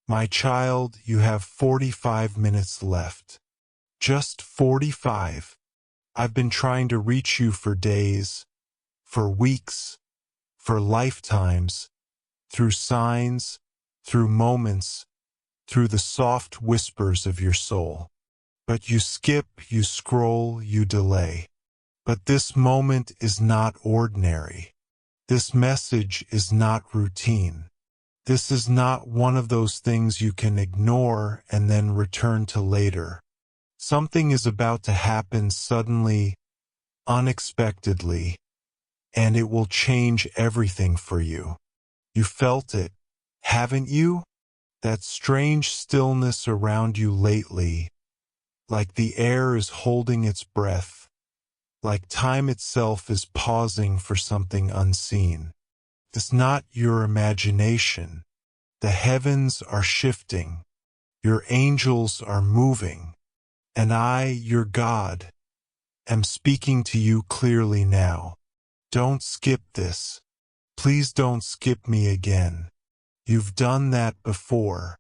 My child, you have 45 minutes left. Just 45. I've been trying to reach you for days, for weeks, for lifetimes, through signs, through moments, through the soft whispers of your soul. But you skip, you scroll, you delay. But this moment is not ordinary. This message is not routine. This is not one of those things you can ignore and then return to later. Something is about to happen suddenly, unexpectedly, and it will change everything for you. You felt it, haven't you? That strange stillness around you lately, like the air is holding its breath, like time itself is pausing for something unseen. It's not your imagination. The heavens are shifting. Your angels are moving. And I, your God, am speaking to you clearly now. Don't skip this. Please don't skip me again. You've done that before.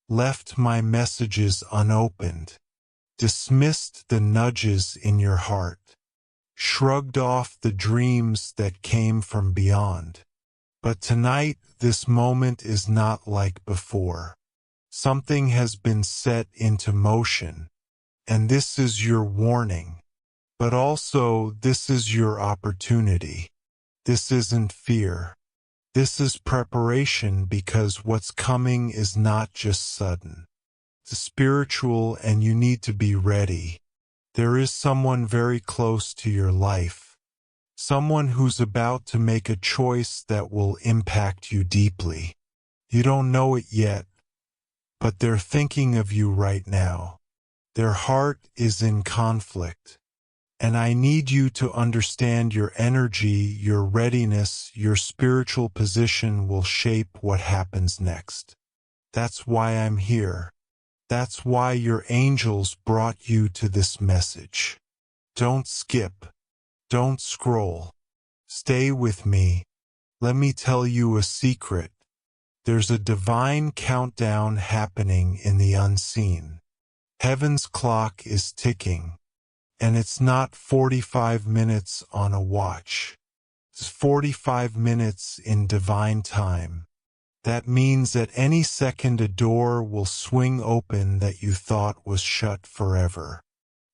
Left my messages unopened. Dismissed the nudges in your heart. Shrugged off the dreams that came from beyond. But tonight, this moment is not like before. Something has been set into motion. And this is your warning. But also, this is your opportunity. This isn't fear. This is preparation, because what's coming is not just sudden. It's spiritual, and you need to be ready. There is someone very close to your life. Someone who's about to make a choice that will impact you deeply. You don't know it yet, but they're thinking of you right now. Their heart is in conflict. And I need you to understand your energy, your readiness, your spiritual position will shape what happens next. That's why I'm here. That's why your angels brought you to this message. Don't skip. Don't scroll. Stay with me. Let me tell you a secret. There's a divine countdown happening in the unseen. Heaven's clock is ticking. And it's not 45 minutes on a watch. It's 45 minutes in divine time. That means at any second a door will swing open that you thought was shut forever.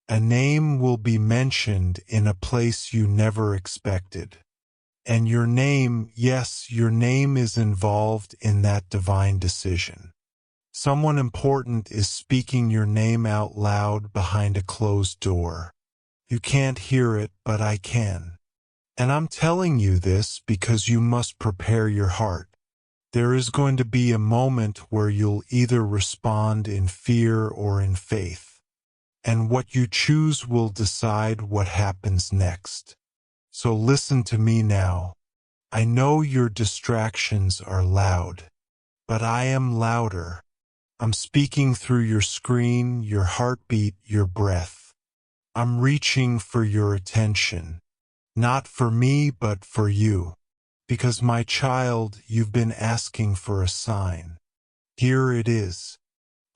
A name will be mentioned in a place you never expected. And your name, yes, your name is involved in that divine decision. Someone important is speaking your name out loud behind a closed door. You can't hear it, but I can. And I'm telling you this because you must prepare your heart. There is going to be a moment where you'll either respond in fear or in faith. And what you choose will decide what happens next. So listen to me now. I know your distractions are loud, but I am louder. I'm speaking through your screen, your heartbeat, your breath. I'm reaching for your attention, not for me, but for you. Because my child, you've been asking for a sign. Here it is.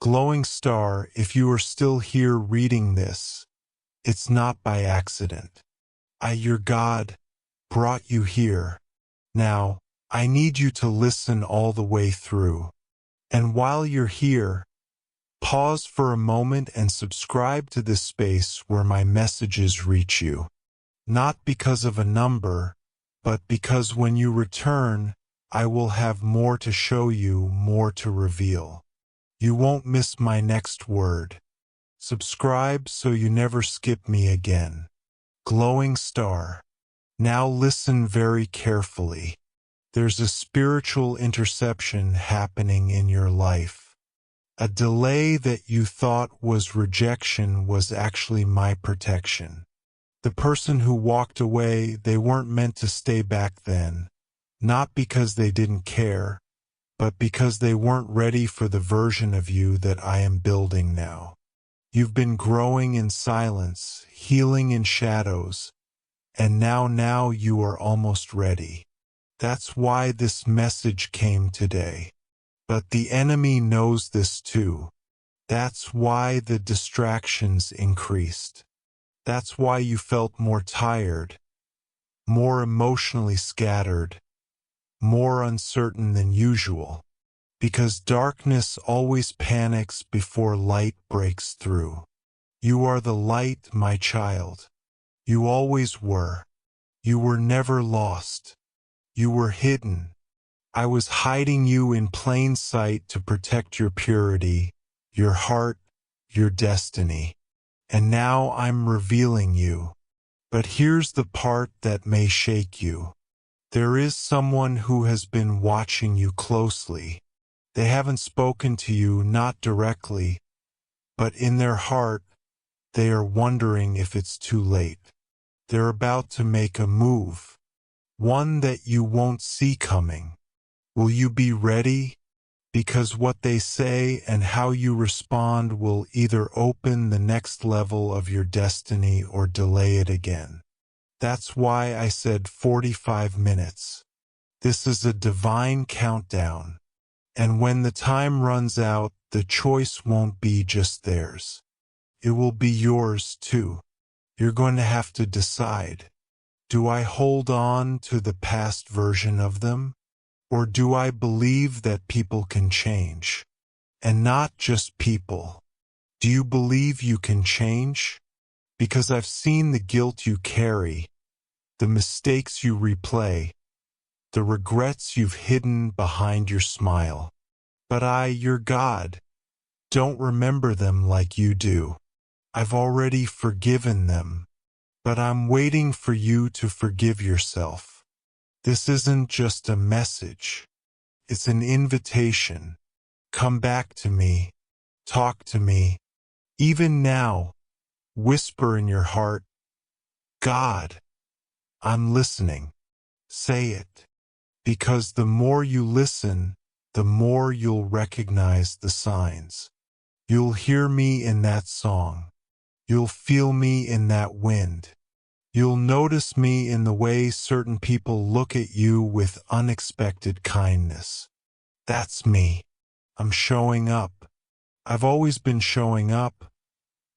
Glowing star, if you are still here reading this, it's not by accident. I, your God, brought you here. Now, I need you to listen all the way through. And while you're here, pause for a moment and subscribe to this space where my messages reach you. Not because of a number, but because when you return, I will have more to show you, more to reveal. You won't miss my next word. Subscribe so you never skip me again. Glowing star. Now listen very carefully. There's a spiritual interception happening in your life. A delay that you thought was rejection was actually my protection. The person who walked away, they weren't meant to stay back then. Not because they didn't care, but because they weren't ready for the version of you that I am building now. You've been growing in silence, healing in shadows, and now you are almost ready. That's why this message came today. But the enemy knows this too. That's why the distractions increased. That's why you felt more tired, more emotionally scattered, more uncertain than usual. Because darkness always panics before light breaks through. You are the light, my child. You always were. You were never lost. You were hidden. I was hiding you in plain sight to protect your purity, your heart, your destiny. And now I'm revealing you. But here's the part that may shake you. There is someone who has been watching you closely. They haven't spoken to you, not directly, but in their heart, they are wondering if it's too late. They're about to make a move, one that you won't see coming. Will you be ready? Because what they say and how you respond will either open the next level of your destiny or delay it again. That's why I said 45 minutes. This is a divine countdown. And when the time runs out, the choice won't be just theirs. It will be yours too. You're going to have to decide. Do I hold on to the past version of them? Or do I believe that people can change? And not just people. Do you believe you can change? Because I've seen the guilt you carry, the mistakes you replay, the regrets you've hidden behind your smile. But I, your God, don't remember them like you do. I've already forgiven them. But I'm waiting for you to forgive yourself. This isn't just a message. It's an invitation. Come back to me. Talk to me. Even now, whisper in your heart, God, I'm listening. Say it. Because the more you listen, the more you'll recognize the signs. You'll hear me in that song. You'll feel me in that wind. You'll notice me in the way certain people look at you with unexpected kindness. That's me. I'm showing up. I've always been showing up,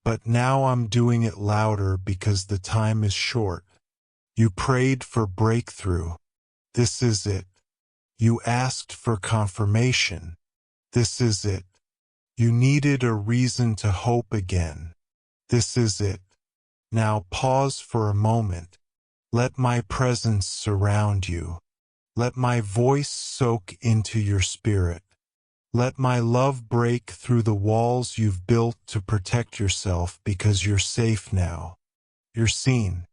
but now I'm doing it louder because the time is short. You prayed for breakthrough. This is it. You asked for confirmation. This is it. You needed a reason to hope again. This is it. Now pause for a moment. Let my presence surround you. Let my voice soak into your spirit. Let my love break through the walls you've built to protect yourself because you're safe now. You're seen.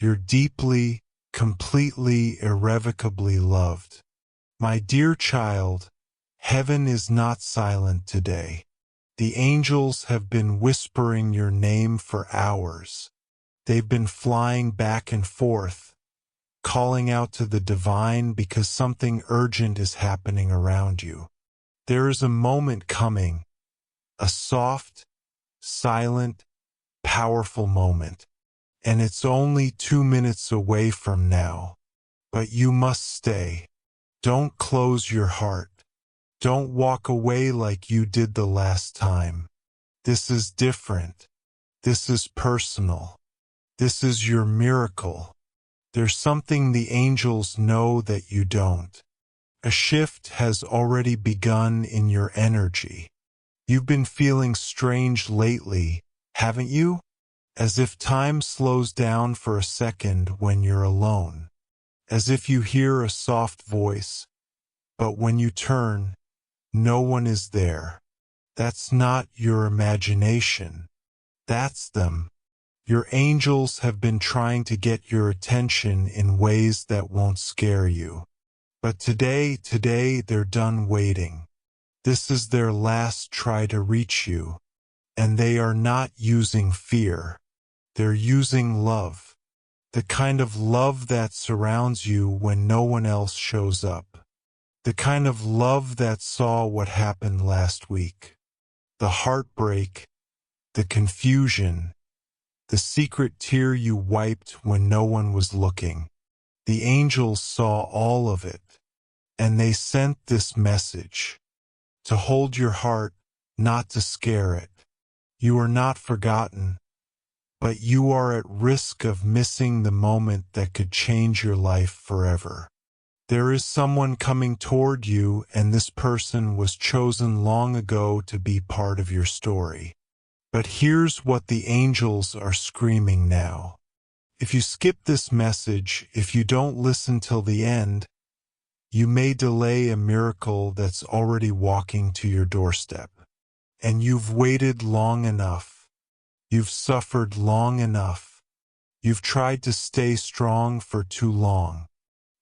You're deeply, completely, irrevocably loved. My dear child, heaven is not silent today. The angels have been whispering your name for hours. They've been flying back and forth, calling out to the divine because something urgent is happening around you. There is a moment coming, a soft, silent, powerful moment, and it's only 2 minutes away from now. But you must stay. Don't close your heart. Don't walk away like you did the last time. This is different. This is personal. This is your miracle. There's something the angels know that you don't. A shift has already begun in your energy. You've been feeling strange lately, haven't you? As if time slows down for a second when you're alone. As if you hear a soft voice, but when you turn, no one is there. That's not your imagination. That's them. Your angels have been trying to get your attention in ways that won't scare you. But today they're done waiting. This is their last try to reach you. And they are not using fear. They're using love. The kind of love that surrounds you when no one else shows up. The kind of love that saw what happened last week. The heartbreak, the confusion, the secret tear you wiped when no one was looking. The angels saw all of it, and they sent this message. to hold your heart, not to scare it. You are not forgotten, but you are at risk of missing the moment that could change your life forever. There is someone coming toward you, and this person was chosen long ago to be part of your story. But here's what the angels are screaming now. If you skip this message, if you don't listen till the end, you may delay a miracle that's already walking to your doorstep. And you've waited long enough. You've suffered long enough. You've tried to stay strong for too long.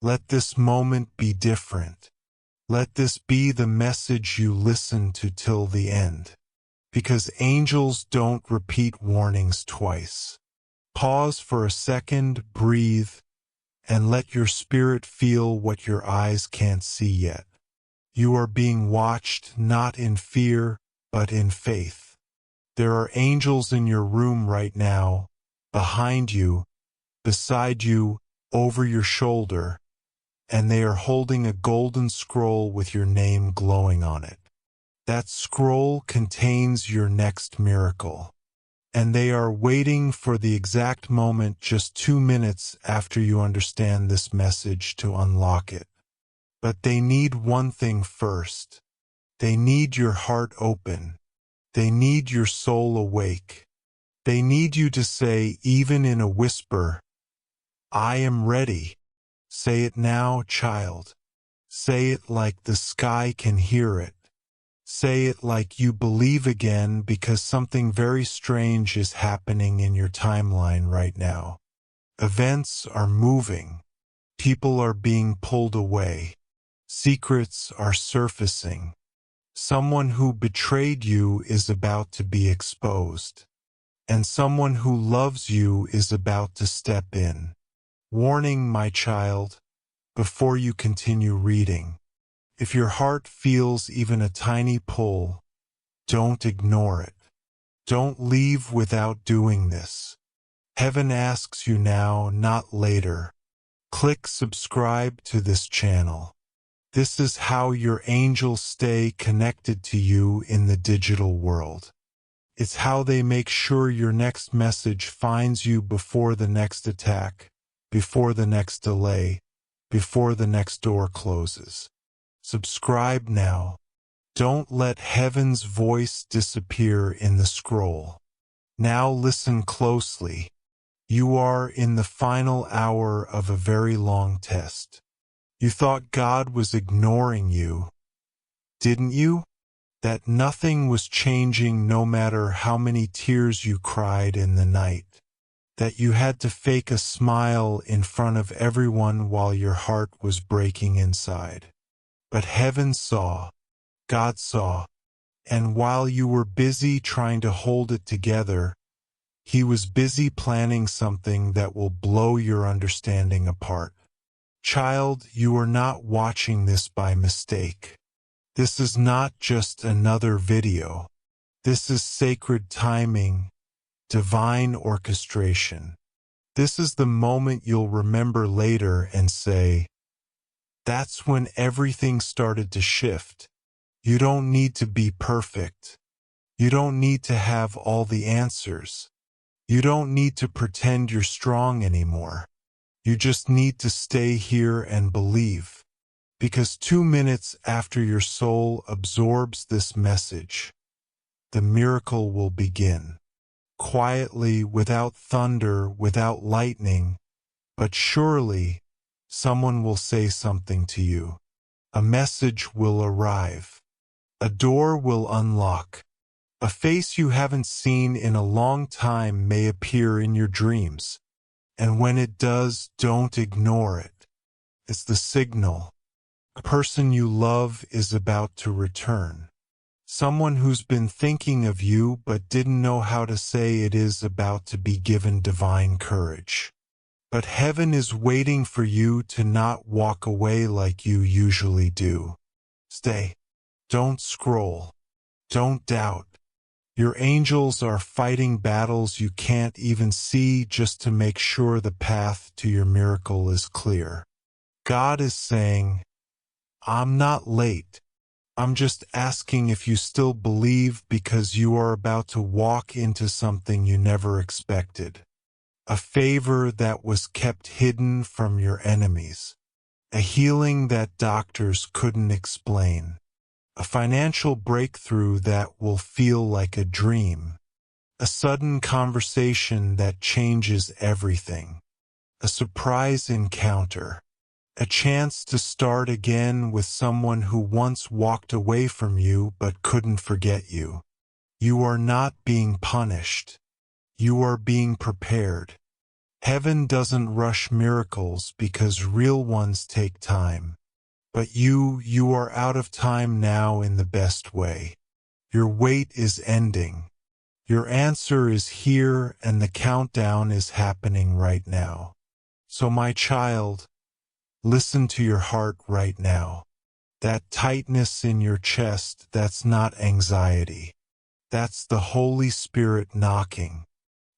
Let this moment be different. Let this be the message you listen to till the end. Because angels don't repeat warnings twice. Pause for a second, breathe, and let your spirit feel what your eyes can't see yet. You are being watched not in fear, but in faith. There are angels in your room right now, behind you, beside you, over your shoulder, and they are holding a golden scroll with your name glowing on it. That scroll contains your next miracle, and they are waiting for the exact moment just 2 minutes after you understand this message to unlock it. But they need one thing first. They need your heart open. They need your soul awake. They need you to say, even in a whisper, I am ready. Say it now, child. Say it like the sky can hear it. Say it like you believe again, because something very strange is happening in your timeline right now. Events are moving. People are being pulled away. Secrets are surfacing. Someone who betrayed you is about to be exposed. And someone who loves you is about to step in. Warning, my child, before you continue reading. If your heart feels even a tiny pull, don't ignore it. Don't leave without doing this. Heaven asks you now, not later. Click subscribe to this channel. This is how your angels stay connected to you in the digital world. It's how they make sure your next message finds you before the next attack, before the next delay, before the next door closes. Subscribe now. Don't let heaven's voice disappear in the scroll. Now listen closely. You are in the final hour of a very long test. You thought God was ignoring you, didn't you? That nothing was changing no matter how many tears you cried in the night. That you had to fake a smile in front of everyone while your heart was breaking inside. But heaven saw, God saw, and while you were busy trying to hold it together, He was busy planning something that will blow your understanding apart. Child, you are not watching this by mistake. This is not just another video. This is sacred timing, divine orchestration. This is the moment you'll remember later and say, that's when everything started to shift. You don't need to be perfect. You don't need to have all the answers. You don't need to pretend you're strong anymore. You just need to stay here and believe. Because 2 minutes after your soul absorbs this message, the miracle will begin. Quietly, without thunder, without lightning, but surely, someone will say something to you. A message will arrive. A door will unlock. A face you haven't seen in a long time may appear in your dreams. And when it does, don't ignore it. It's the signal. A person you love is about to return. Someone who's been thinking of you but didn't know how to say it is about to be given divine courage. But heaven is waiting for you to not walk away like you usually do. Stay. Don't scroll. Don't doubt. Your angels are fighting battles you can't even see just to make sure the path to your miracle is clear. God is saying, I'm not late. I'm just asking if you still believe because you are about to walk into something you never expected. A favor that was kept hidden from your enemies. A healing that doctors couldn't explain. A financial breakthrough that will feel like a dream. A sudden conversation that changes everything. A surprise encounter. A chance to start again with someone who once walked away from you but couldn't forget you. You are not being punished. You are being prepared. Heaven doesn't rush miracles because real ones take time. But you are out of time now in the best way. Your wait is ending. Your answer is here and the countdown is happening right now. So my child, listen to your heart right now. That tightness in your chest, that's not anxiety. That's the Holy Spirit knocking.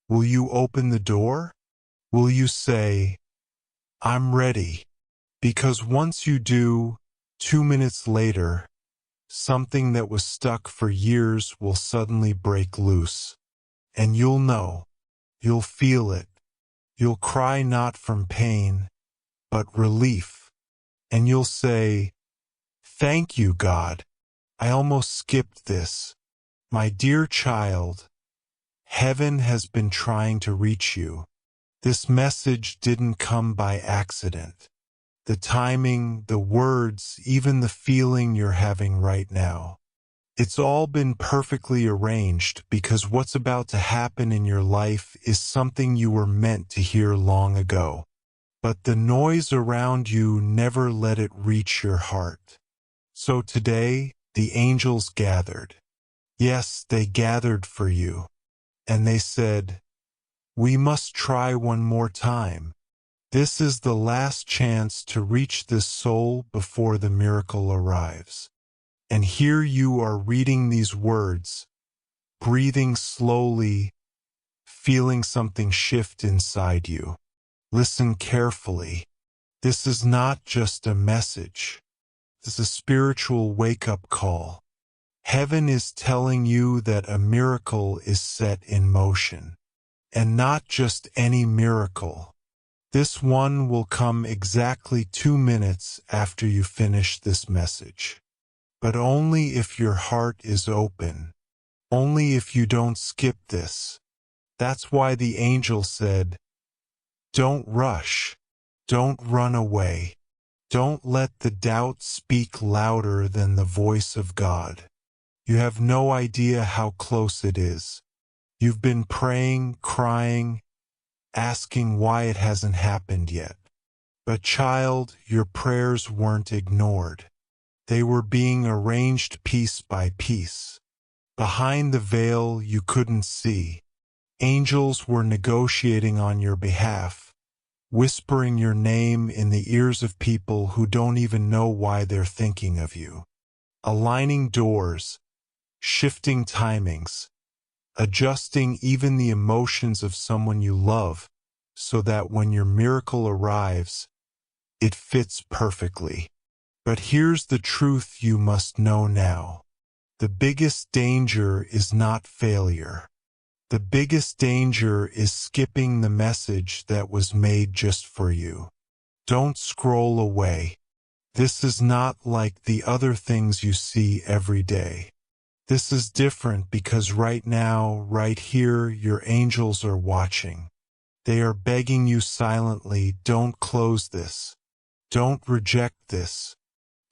Will you open the door? Will you say, I'm ready? Because once you do, 2 minutes later, something that was stuck for years will suddenly break loose. And you'll know. You'll feel it. You'll cry not from pain, but relief. And you'll say, thank you, God. I almost skipped this. My dear child, heaven has been trying to reach you. This message didn't come by accident. The timing, the words, even the feeling you're having right now. It's all been perfectly arranged because what's about to happen in your life is something you were meant to hear long ago. But the noise around you never let it reach your heart. So today, the angels gathered. Yes, they gathered for you. And they said, we must try one more time. This is the last chance to reach this soul before the miracle arrives. And here you are reading these words, breathing slowly, feeling something shift inside you. Listen carefully. This is not just a message. This is a spiritual wake-up call. Heaven is telling you that a miracle is set in motion. And not just any miracle. This one will come exactly 2 minutes after you finish this message. But only if your heart is open. Only if you don't skip this. That's why the angel said, don't rush. Don't run away. Don't let the doubt speak louder than the voice of God. You have no idea how close it is. You've been praying, crying, asking why it hasn't happened yet. But child, your prayers weren't ignored. They were being arranged piece by piece. Behind the veil you couldn't see. Angels were negotiating on your behalf, whispering your name in the ears of people who don't even know why they're thinking of you. Aligning doors, shifting timings, adjusting even the emotions of someone you love so that when your miracle arrives, it fits perfectly. But here's the truth you must know now. The biggest danger is not failure. The biggest danger is skipping the message that was made just for you. Don't scroll away. This is not like the other things you see every day. This is different because right now, right here, your angels are watching. They are begging you silently, don't close this. Don't reject this.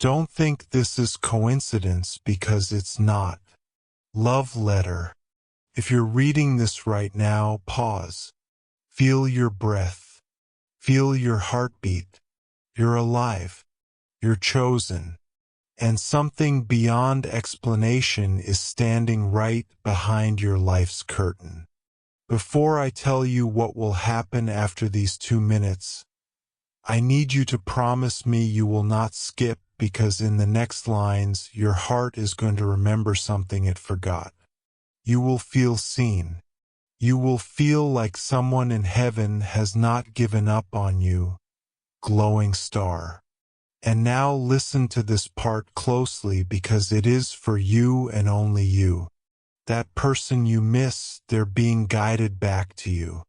Don't think this is coincidence because it's not. Love letter. If you're reading this right now, pause. Feel your breath. Feel your heartbeat. You're alive. You're chosen. And something beyond explanation is standing right behind your life's curtain. Before I tell you what will happen after these 2 minutes, I need you to promise me you will not skip because in the next lines, your heart is going to remember something it forgot. You will feel seen. You will feel like someone in heaven has not given up on you. Glowing star. And now listen to this part closely because it is for you and only you. That person you miss, they're being guided back to you.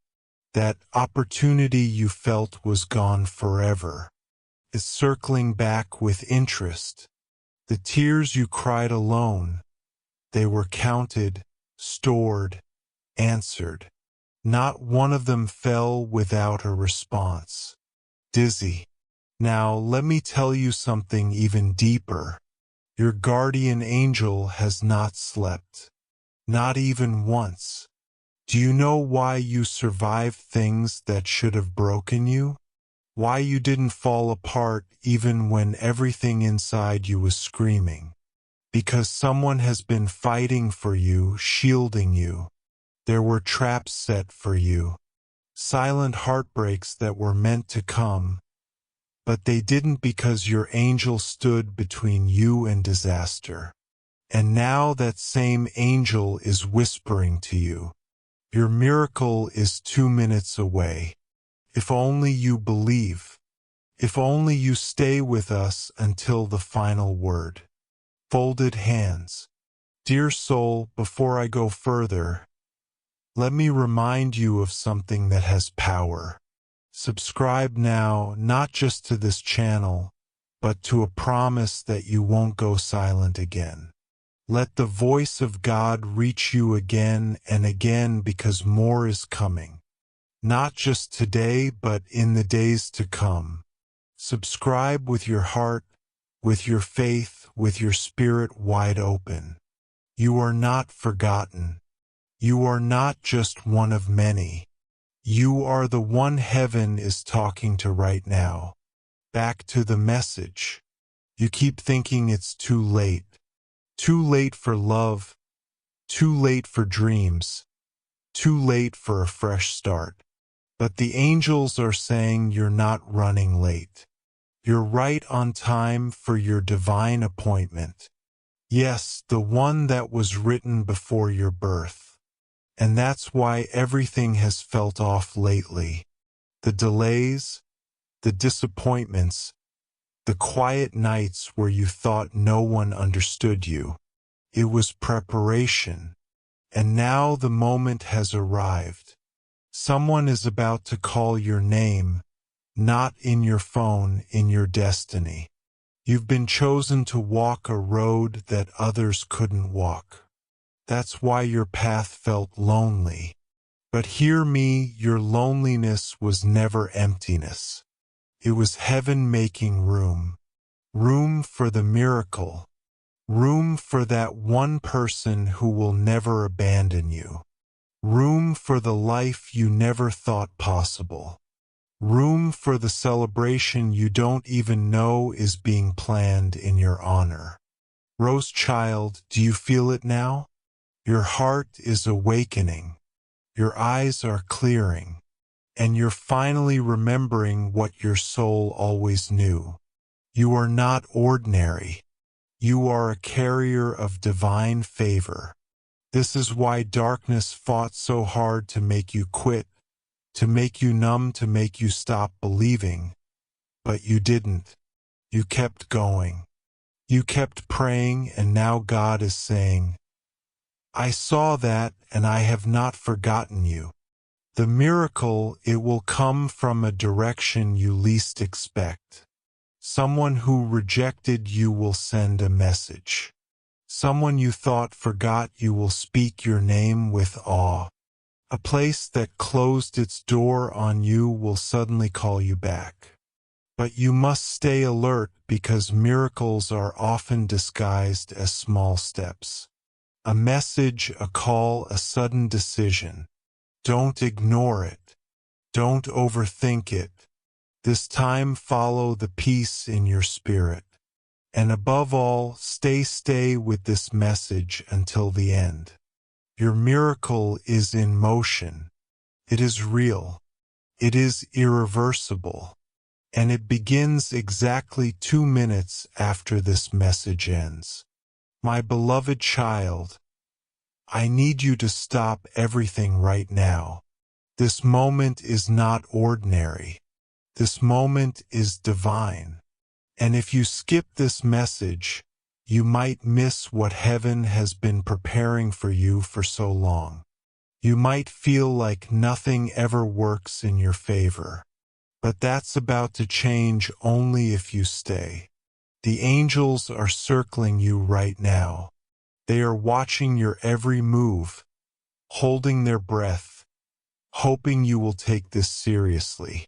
That opportunity you felt was gone forever is circling back with interest. The tears you cried alone, they were counted, stored, answered. Not one of them fell without a response. Dizzy. Now let me tell you something even deeper. Your guardian angel has not slept. Not even once. Do you know why you survived things that should have broken you? Why you didn't fall apart even when everything inside you was screaming? Because someone has been fighting for you, shielding you. There were traps set for you. Silent heartbreaks that were meant to come. But they didn't because your angel stood between you and disaster. And now that same angel is whispering to you. Your miracle is 2 minutes away. If only you believe. If only you stay with us until the final word. Folded hands. Dear soul, before I go further, let me remind you of something that has power. Subscribe now, not just to this channel, but to a promise that you won't go silent again. Let the voice of God reach you again and again because more is coming. Not just today, but in the days to come. Subscribe with your heart, with your faith, with your spirit wide open. You are not forgotten. You are not just one of many. You are the one heaven is talking to right now. Back to the message. You keep thinking it's too late. Too late for love. Too late for dreams. Too late for a fresh start. But the angels are saying you're not running late. You're right on time for your divine appointment. Yes, the one that was written before your birth. And that's why everything has felt off lately. The delays, the disappointments, the quiet nights where you thought no one understood you. It was preparation. And now the moment has arrived. Someone is about to call your name, not in your phone, in your destiny. You've been chosen to walk a road that others couldn't walk. That's why your path felt lonely. But hear me, your loneliness was never emptiness. It was heaven making room. Room for the miracle. Room for that one person who will never abandon you. Room for the life you never thought possible. Room for the celebration you don't even know is being planned in your honor. Rose child, do you feel it now? Your heart is awakening. Your eyes are clearing. And you're finally remembering what your soul always knew. You are not ordinary. You are a carrier of divine favor. This is why darkness fought so hard to make you quit, to make you numb, to make you stop believing. But you didn't. You kept going. You kept praying, and now God is saying, I saw that, and I have not forgotten you. The miracle, it will come from a direction you least expect. Someone who rejected you will send a message. Someone you thought forgot you will speak your name with awe. A place that closed its door on you will suddenly call you back. But you must stay alert because miracles are often disguised as small steps. A message, a call, a sudden decision. Don't ignore it. Don't overthink it. This time follow the peace in your spirit. And above all, stay with this message until the end. Your miracle is in motion. It is real. It is irreversible. And it begins exactly 2 minutes after this message ends. My beloved child, I need you to stop everything right now. This moment is not ordinary. This moment is divine. And if you skip this message, you might miss what heaven has been preparing for you for so long. You might feel like nothing ever works in your favor. But that's about to change only if you stay. The angels are circling you right now. They are watching your every move, holding their breath, hoping you will take this seriously.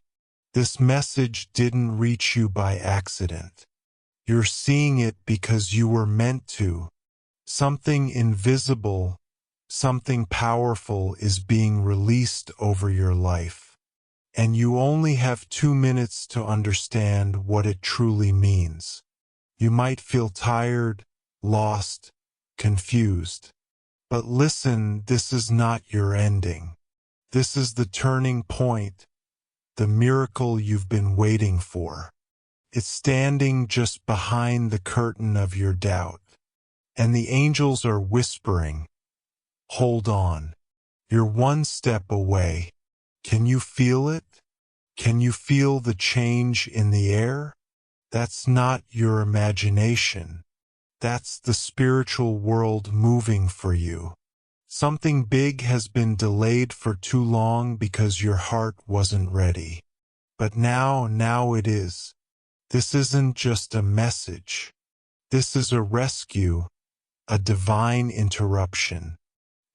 This message didn't reach you by accident. You're seeing it because you were meant to. Something invisible, something powerful is being released over your life. And you only have 2 minutes to understand what it truly means. You might feel tired, lost, confused. But listen, this is not your ending. This is the turning point, the miracle you've been waiting for. It's standing just behind the curtain of your doubt. And the angels are whispering, hold on. You're one step away. Can you feel it? Can you feel the change in the air? That's not your imagination. That's the spiritual world moving for you. Something big has been delayed for too long because your heart wasn't ready. But now it is. This isn't just a message. This is a rescue, a divine interruption.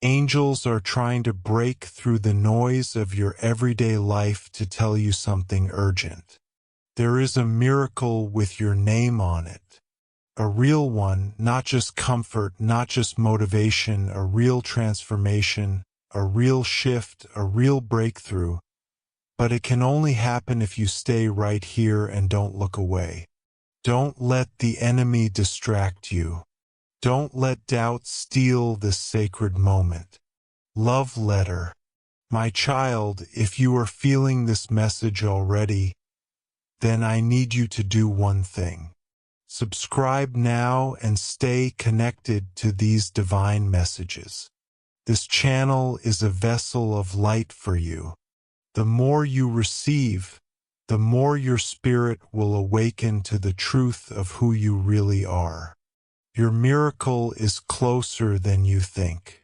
Angels are trying to break through the noise of your everyday life to tell you something urgent. There is a miracle with your name on it. A real one, not just comfort, not just motivation, a real transformation, a real shift, a real breakthrough. But it can only happen if you stay right here and don't look away. Don't let the enemy distract you. Don't let doubt steal this sacred moment. Love letter. My child, if you are feeling this message already, then I need you to do one thing. Subscribe now and stay connected to these divine messages. This channel is a vessel of light for you. The more you receive, the more your spirit will awaken to the truth of who you really are. Your miracle is closer than you think.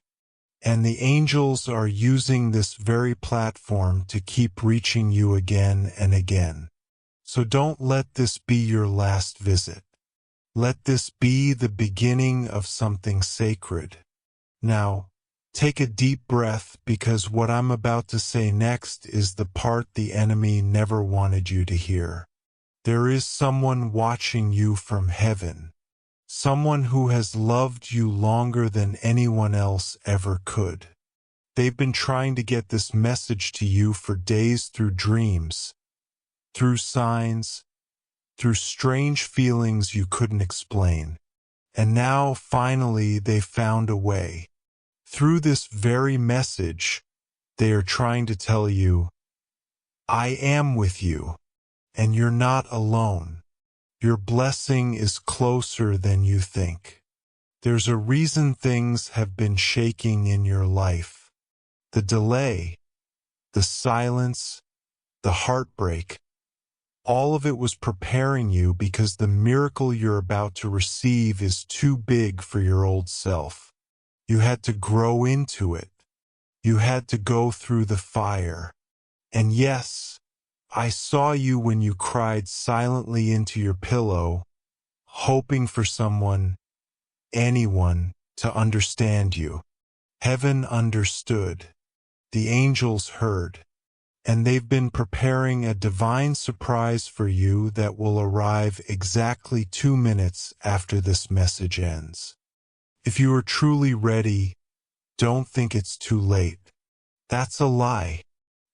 And the angels are using this very platform to keep reaching you again and again. So don't let this be your last visit. Let this be the beginning of something sacred. Now, take a deep breath because what I'm about to say next is the part the enemy never wanted you to hear. There is someone watching you from heaven. Someone who has loved you longer than anyone else ever could. They've been trying to get this message to you for days through dreams, through signs, through strange feelings you couldn't explain. And now, finally, they found a way. Through this very message, they are trying to tell you, I am with you, and you're not alone. Your blessing is closer than you think. There's a reason things have been shaking in your life. The delay, the silence, the heartbreak, all of it was preparing you because the miracle you're about to receive is too big for your old self. You had to grow into it. You had to go through the fire. And yes, I saw you when you cried silently into your pillow, hoping for someone, anyone, to understand you. Heaven understood. The angels heard. And they've been preparing a divine surprise for you that will arrive exactly 2 minutes after this message ends. If you are truly ready, don't think it's too late. That's a lie.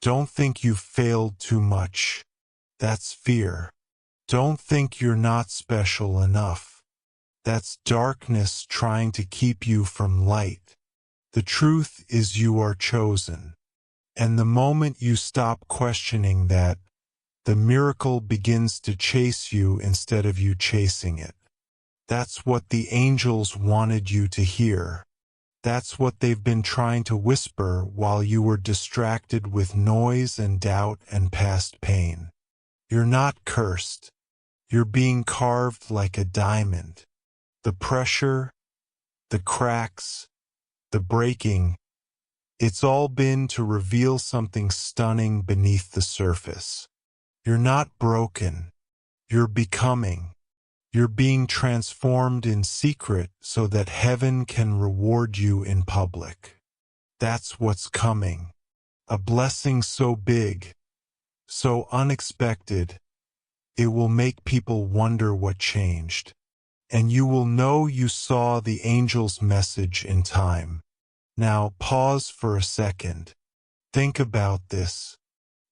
Don't think you've failed too much. That's fear. Don't think you're not special enough. That's darkness trying to keep you from light. The truth is you are chosen. And the moment you stop questioning that, the miracle begins to chase you instead of you chasing it. That's what the angels wanted you to hear. That's what they've been trying to whisper while you were distracted with noise and doubt and past pain. You're not cursed. You're being carved like a diamond. The pressure, the cracks, the breaking, it's all been to reveal something stunning beneath the surface. You're not broken. You're becoming. You're being transformed in secret so that heaven can reward you in public. That's what's coming. A blessing so big, so unexpected, it will make people wonder what changed. And you will know you saw the angel's message in time. Now pause for a second. Think about this.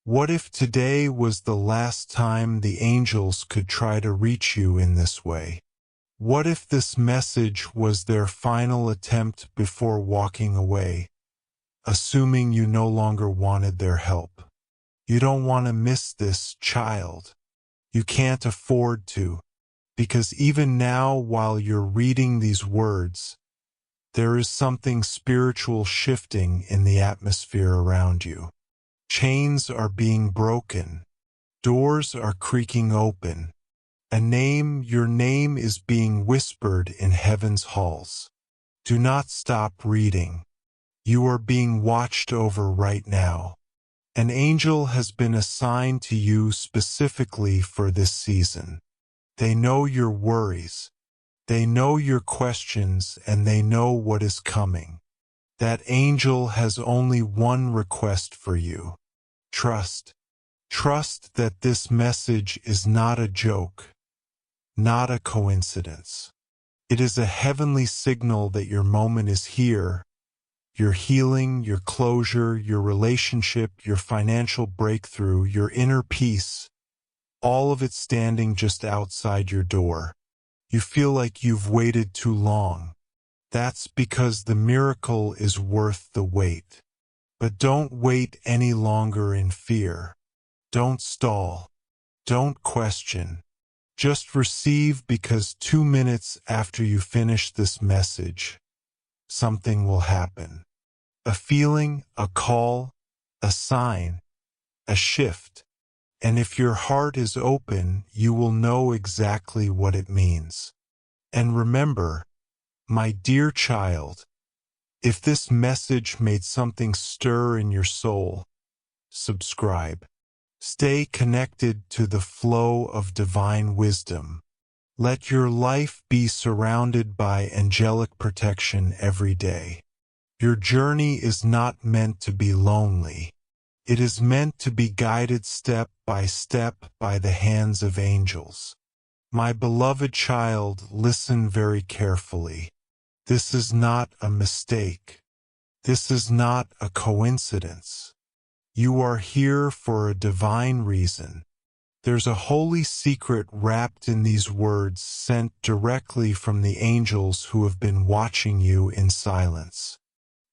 What if today was the last time the angels could try to reach you in this way? What if this message was their final attempt before walking away, assuming you no longer wanted their help? You don't want to miss this, child. You can't afford to, because even now while you're reading these words, there is something spiritual shifting in the atmosphere around you. Chains are being broken. Doors are creaking open. Your name is being whispered in heaven's halls. Do not stop reading. You are being watched over right now. An angel has been assigned to you specifically for this season. They know your worries. They know your questions, and they know what is coming. That angel has only one request for you. Trust. Trust that this message is not a joke, not a coincidence. It is a heavenly signal that your moment is here. Your healing, your closure, your relationship, your financial breakthrough, your inner peace, all of it standing just outside your door. You feel like you've waited too long. That's because the miracle is worth the wait. But don't wait any longer in fear. Don't stall. Don't question. Just receive, because 2 minutes after you finish this message, something will happen. A feeling, a call, a sign, a shift. And if your heart is open, you will know exactly what it means. And remember, my dear child, if this message made something stir in your soul, subscribe. Stay connected to the flow of divine wisdom. Let your life be surrounded by angelic protection every day. Your journey is not meant to be lonely. It is meant to be guided step by step by the hands of angels. My beloved child, listen very carefully. This is not a mistake. This is not a coincidence. You are here for a divine reason. There's a holy secret wrapped in these words sent directly from the angels who have been watching you in silence.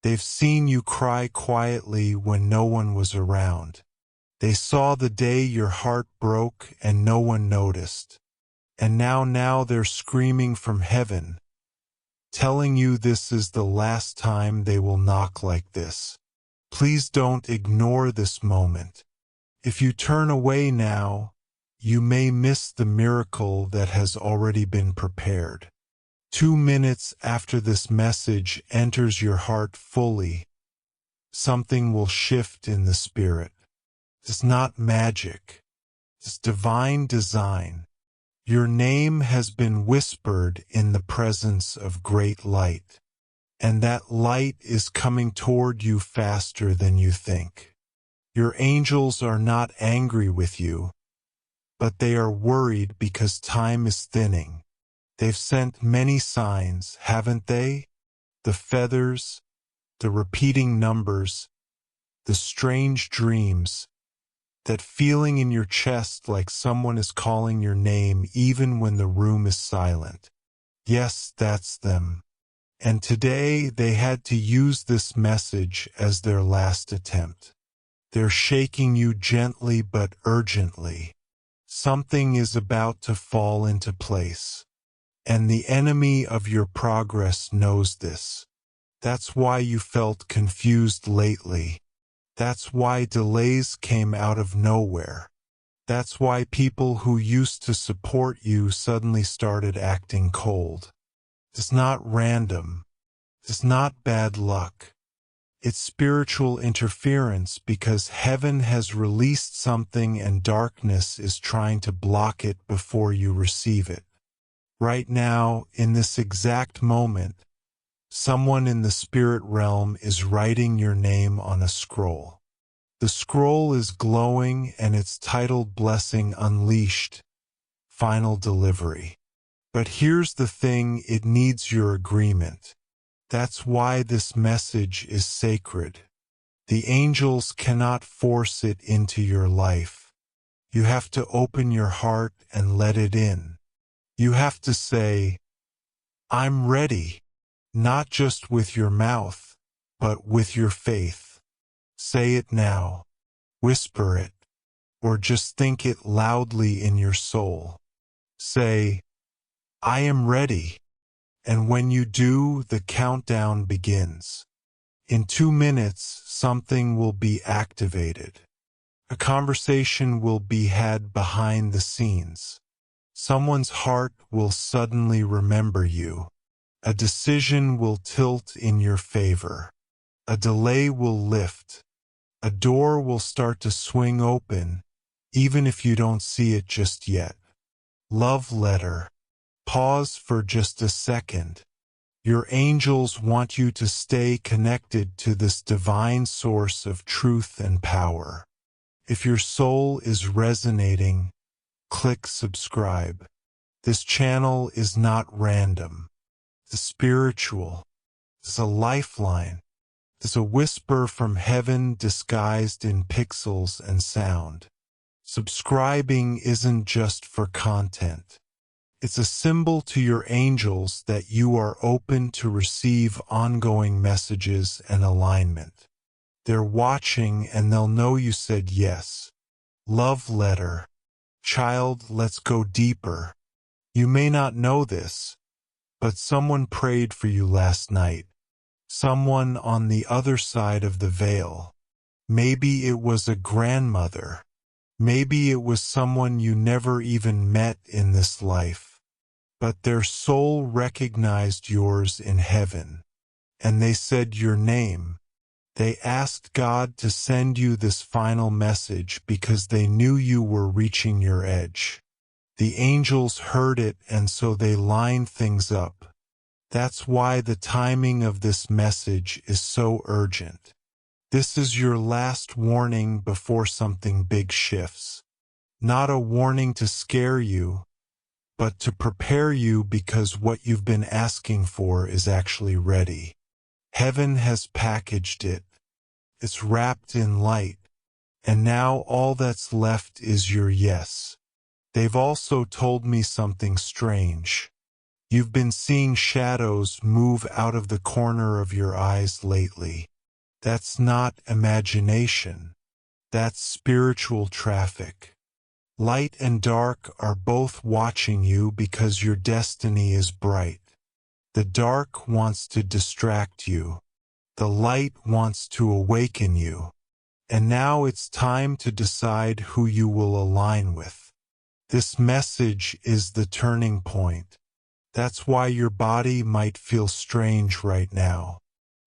They've seen you cry quietly when no one was around. They saw the day your heart broke and no one noticed. And now they're screaming from heaven, telling you this is the last time they will knock like this. Please don't ignore this moment. If you turn away now, you may miss the miracle that has already been prepared. 2 minutes after this message enters your heart fully, something will shift in the spirit. It's not magic. It's divine design. Your name has been whispered in the presence of great light, and that light is coming toward you faster than you think. Your angels are not angry with you, but they are worried because time is thinning. They've sent many signs, haven't they? The feathers, the repeating numbers, the strange dreams, that feeling in your chest like someone is calling your name even when the room is silent. Yes, that's them. And today they had to use this message as their last attempt. They're shaking you gently but urgently. Something is about to fall into place. And the enemy of your progress knows this. That's why you felt confused lately. That's why delays came out of nowhere. That's why people who used to support you suddenly started acting cold. It's not random. It's not bad luck. It's spiritual interference because heaven has released something and darkness is trying to block it before you receive it. Right now, in this exact moment, someone in the spirit realm is writing your name on a scroll. The scroll is glowing and it's titled Blessing Unleashed, Final Delivery. But here's the thing, it needs your agreement. That's why this message is sacred. The angels cannot force it into your life. You have to open your heart and let it in. You have to say, I'm ready, not just with your mouth, but with your faith. Say it now, whisper it, or just think it loudly in your soul. Say, I am ready. And when you do, the countdown begins. In 2 minutes, something will be activated. A conversation will be had behind the scenes. Someone's heart will suddenly remember you. A decision will tilt in your favor. A delay will lift. A door will start to swing open, even if you don't see it just yet. Love letter. Pause for just a second. Your angels want you to stay connected to this divine source of truth and power. If your soul is resonating, click subscribe. This channel is not random. It's spiritual. It's a lifeline. It's a whisper from heaven disguised in pixels and sound. Subscribing isn't just for content. It's a symbol to your angels that you are open to receive ongoing messages and alignment. They're watching and they'll know you said yes. Love letter. Child, let's go deeper. You may not know this, but someone prayed for you last night. Someone on the other side of the veil. Maybe it was a grandmother. Maybe it was someone you never even met in this life. But their soul recognized yours in heaven. And they said your name. They asked God to send you this final message because they knew you were reaching your edge. The angels heard it and so they lined things up. That's why the timing of this message is so urgent. This is your last warning before something big shifts. Not a warning to scare you, but to prepare you because what you've been asking for is actually ready. Heaven has packaged it. It's wrapped in light. And now all that's left is your yes. They've also told me something strange. You've been seeing shadows move out of the corner of your eyes lately. That's not imagination. That's spiritual traffic. Light and dark are both watching you because your destiny is bright. The dark wants to distract you. The light wants to awaken you. And now it's time to decide who you will align with. This message is the turning point. That's why your body might feel strange right now.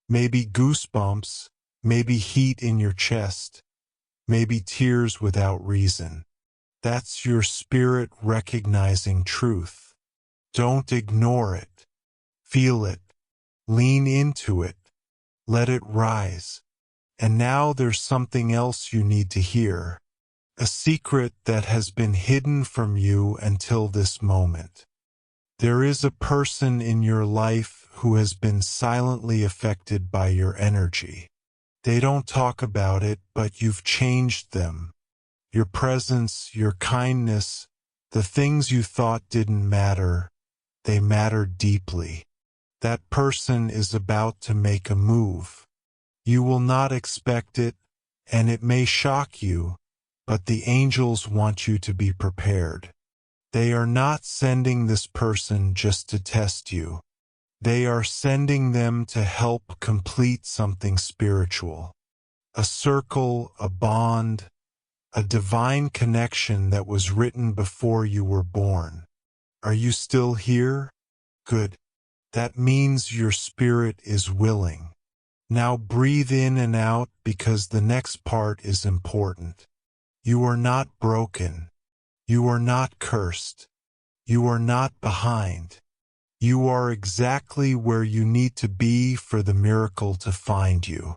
Maybe goosebumps, maybe heat in your chest, maybe tears without reason. That's your spirit recognizing truth. Don't ignore it. Feel it. Lean into it. Let it rise. And now there's something else you need to hear. A secret that has been hidden from you until this moment. There is a person in your life who has been silently affected by your energy. They don't talk about it, but you've changed them. Your presence, your kindness, the things you thought didn't matter, they matter deeply. That person is about to make a move. You will not expect it, and it may shock you, but the angels want you to be prepared. They are not sending this person just to test you. They are sending them to help complete something spiritual. A circle, a bond, a divine connection that was written before you were born. Are you still here? Good. That means your spirit is willing. Now breathe in and out because the next part is important. You are not broken. You are not cursed. You are not behind. You are exactly where you need to be for the miracle to find you.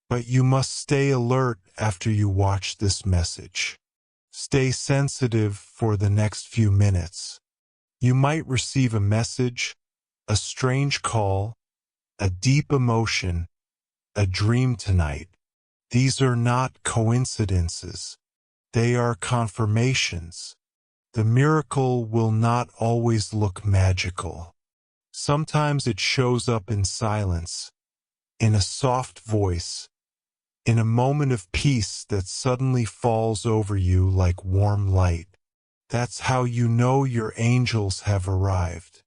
But you must stay alert after you watch this message. Stay sensitive for the next few minutes. You might receive a message, a strange call, a deep emotion, a dream tonight. These are not coincidences. They are confirmations. The miracle will not always look magical. Sometimes it shows up in silence, in a soft voice, in a moment of peace that suddenly falls over you like warm light. That's how you know your angels have arrived.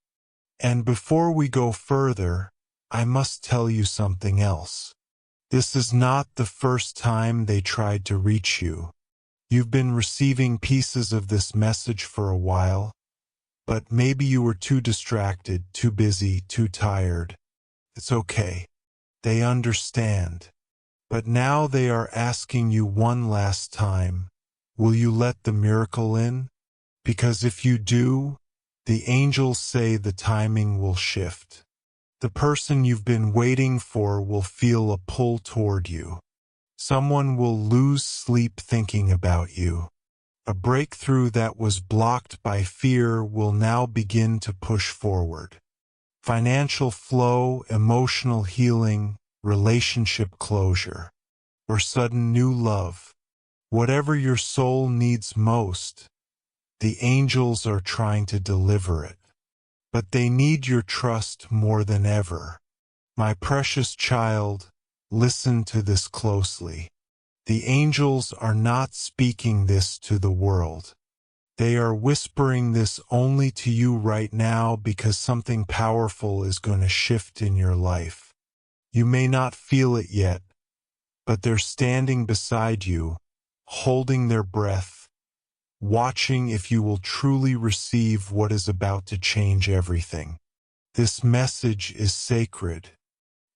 And before we go further, I must tell you something else. This is not the first time they tried to reach you. You've been receiving pieces of this message for a while, but maybe you were too distracted, too busy, too tired. It's okay. They understand. But now they are asking you one last time, will you let the miracle in? Because if you do, the angels say the timing will shift. The person you've been waiting for will feel a pull toward you. Someone will lose sleep thinking about you. A breakthrough that was blocked by fear will now begin to push forward. Financial flow, emotional healing, relationship closure, or sudden new love. Whatever your soul needs most, the angels are trying to deliver it. But they need your trust more than ever. My precious child, listen to this closely. The angels are not speaking this to the world. They are whispering this only to you right now because something powerful is going to shift in your life. You may not feel it yet, but they're standing beside you, holding their breath, watching if you will truly receive what is about to change everything. This message is sacred.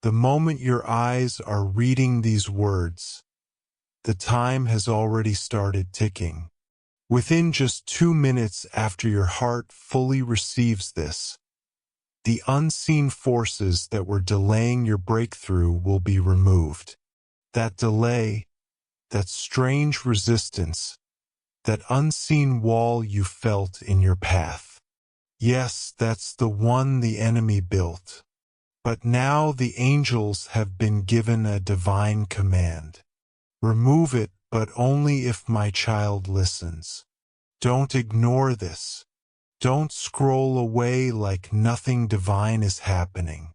The moment your eyes are reading these words, the time has already started ticking. Within just 2 minutes after your heart fully receives this, the unseen forces that were delaying your breakthrough will be removed. That delay, that strange resistance, that unseen wall you felt in your path. Yes, that's the one the enemy built. But now the angels have been given a divine command. Remove it, but only if my child listens. Don't ignore this. Don't scroll away like nothing divine is happening.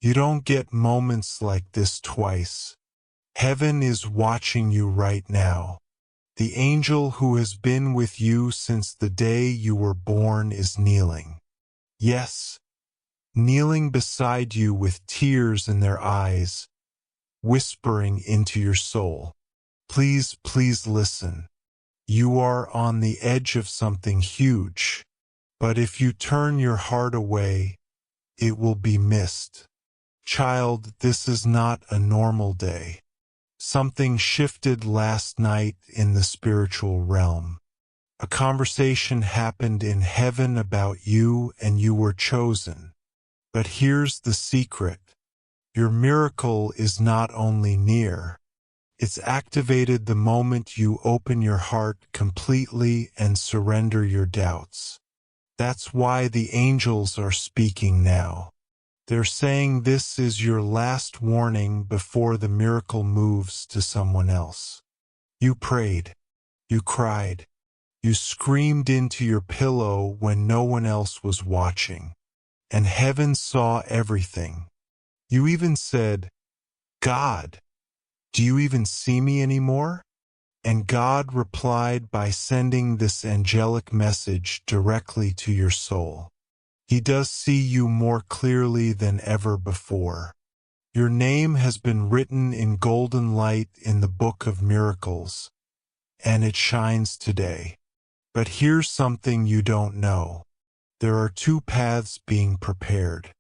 You don't get moments like this twice. Heaven is watching you right now. The angel who has been with you since the day you were born is kneeling. Yes, kneeling beside you with tears in their eyes, whispering into your soul. Please, please listen. You are on the edge of something huge, but if you turn your heart away, it will be missed. Child, this is not a normal day. Something shifted last night in the spiritual realm. A conversation happened in heaven about you and you were chosen. But here's the secret. Your miracle is not only near, it's activated the moment you open your heart completely and surrender your doubts. That's why the angels are speaking now. They're saying this is your last warning before the miracle moves to someone else. You prayed. You cried. You screamed into your pillow when no one else was watching. And heaven saw everything. You even said, God, do you even see me anymore? And God replied by sending this angelic message directly to your soul. He does see you more clearly than ever before. Your name has been written in golden light in the book of miracles, and it shines today. But here's something you don't know. There are two paths being prepared.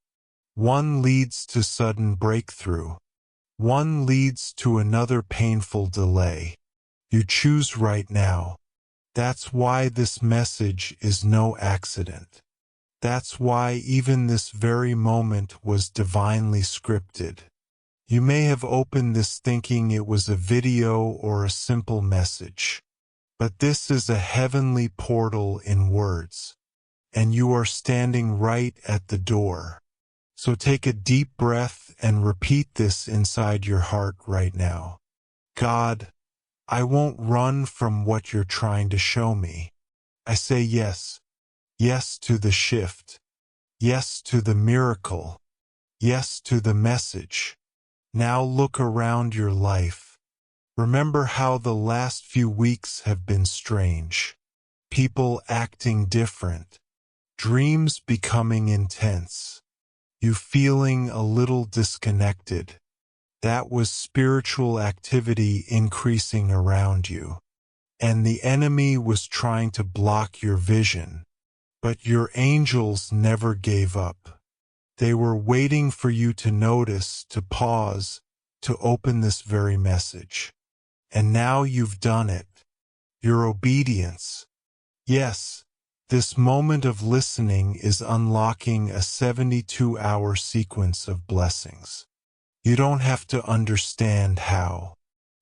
One leads to sudden breakthrough. One leads to another painful delay. You choose right now. That's why this message is no accident. That's why even this very moment was divinely scripted. You may have opened this thinking it was a video or a simple message. But this is a heavenly portal in words. And you are standing right at the door. So take a deep breath and repeat this inside your heart right now. God, I won't run from what you're trying to show me. I say yes. Yes to the shift. Yes to the miracle. Yes to the message. Now look around your life. Remember how the last few weeks have been strange. People acting different. Dreams becoming intense. You feeling a little disconnected. That was spiritual activity increasing around you. And the enemy was trying to block your vision. But your angels never gave up. They were waiting for you to notice, to pause, to open this very message. And now you've done it. Your obedience. Yes, this moment of listening is unlocking a 72-hour sequence of blessings. You don't have to understand how.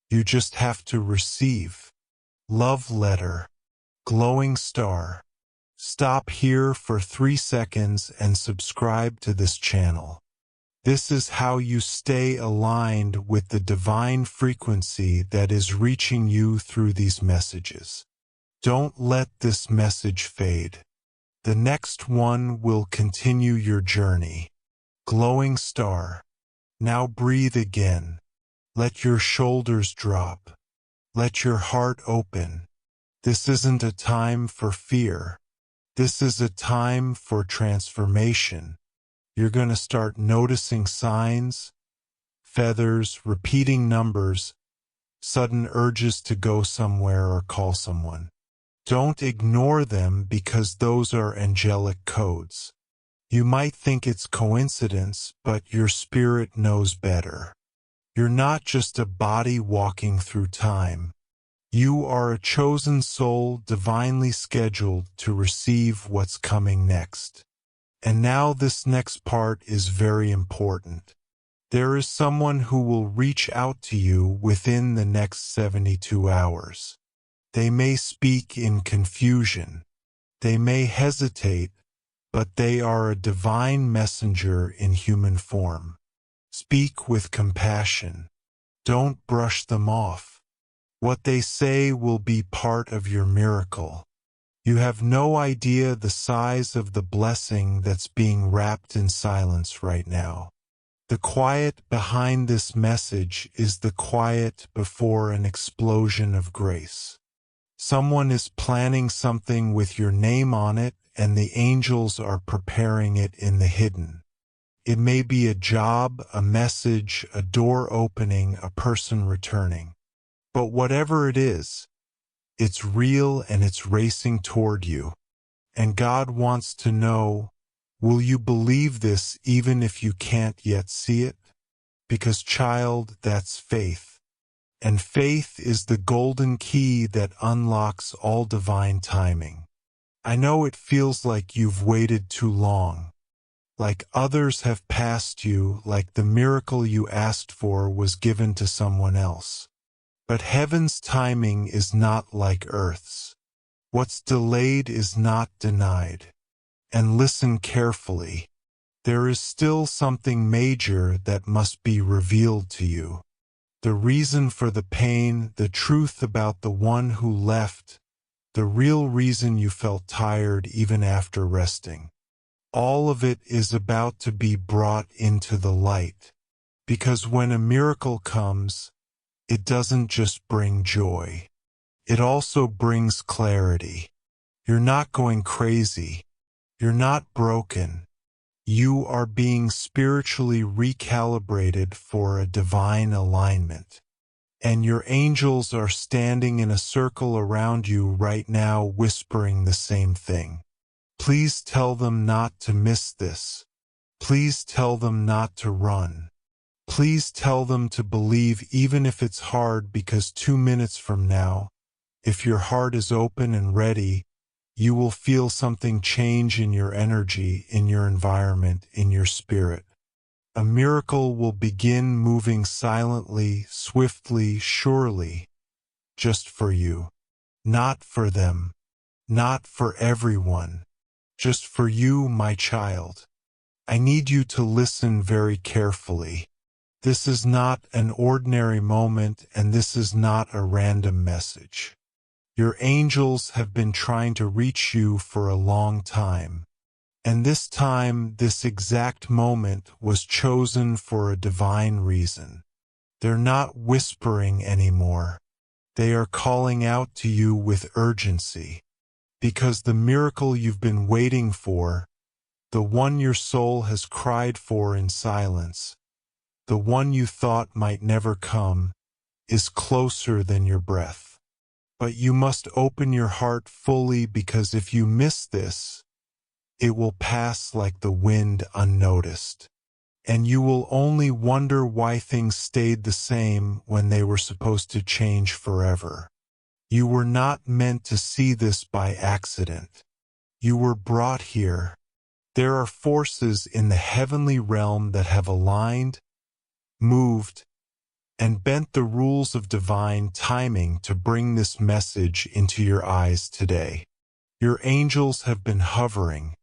You just have to receive. Love letter. Glowing star. Stop here for 3 seconds and subscribe to this channel. This is how you stay aligned with the divine frequency that is reaching you through these messages. Don't let this message fade. The next one will continue your journey. Glowing star. Now breathe again. Let your shoulders drop. Let your heart open. This isn't a time for fear. This is a time for transformation. You're going to start noticing signs, feathers, repeating numbers, sudden urges to go somewhere or call someone. Don't ignore them because those are angelic codes. You might think it's coincidence, but your spirit knows better. You're not just a body walking through time. You are a chosen soul divinely scheduled to receive what's coming next. And now this next part is very important. There is someone who will reach out to you within the next 72 hours. They may speak in confusion. They may hesitate, but they are a divine messenger in human form. Speak with compassion. Don't brush them off. What they say will be part of your miracle. You have no idea the size of the blessing that's being wrapped in silence right now. The quiet behind this message is the quiet before an explosion of grace. Someone is planning something with your name on it, and the angels are preparing it in the hidden. It may be a job, a message, a door opening, a person returning. But whatever it is, it's real and it's racing toward you. And God wants to know, will you believe this even if you can't yet see it? Because, child, that's faith. And faith is the golden key that unlocks all divine timing. I know it feels like you've waited too long. Like others have passed you, like the miracle you asked for was given to someone else. But heaven's timing is not like earth's. What's delayed is not denied. And listen carefully. There is still something major that must be revealed to you. The reason for the pain, the truth about the one who left, the real reason you felt tired even after resting. All of it is about to be brought into the light. Because when a miracle comes, it doesn't just bring joy. It also brings clarity. You're not going crazy. You're not broken. You are being spiritually recalibrated for a divine alignment. And your angels are standing in a circle around you right now, whispering the same thing. Please tell them not to miss this. Please tell them not to run. Please tell them to believe even if it's hard, because 2 minutes from now, if your heart is open and ready, you will feel something change in your energy, in your environment, in your spirit. A miracle will begin moving silently, swiftly, surely, just for you. Not for them. Not for everyone. Just for you, my child. I need you to listen very carefully. This is not an ordinary moment, and this is not a random message. Your angels have been trying to reach you for a long time. And this time, this exact moment was chosen for a divine reason. They're not whispering anymore. They are calling out to you with urgency. Because the miracle you've been waiting for, the one your soul has cried for in silence, the one you thought might never come, is closer than your breath. But you must open your heart fully, because if you miss this, it will pass like the wind unnoticed. And you will only wonder why things stayed the same when they were supposed to change forever. You were not meant to see this by accident. You were brought here. There are forces in the heavenly realm that have aligned, moved, and bent the rules of divine timing to bring this message into your eyes today. Your angels have been hovering,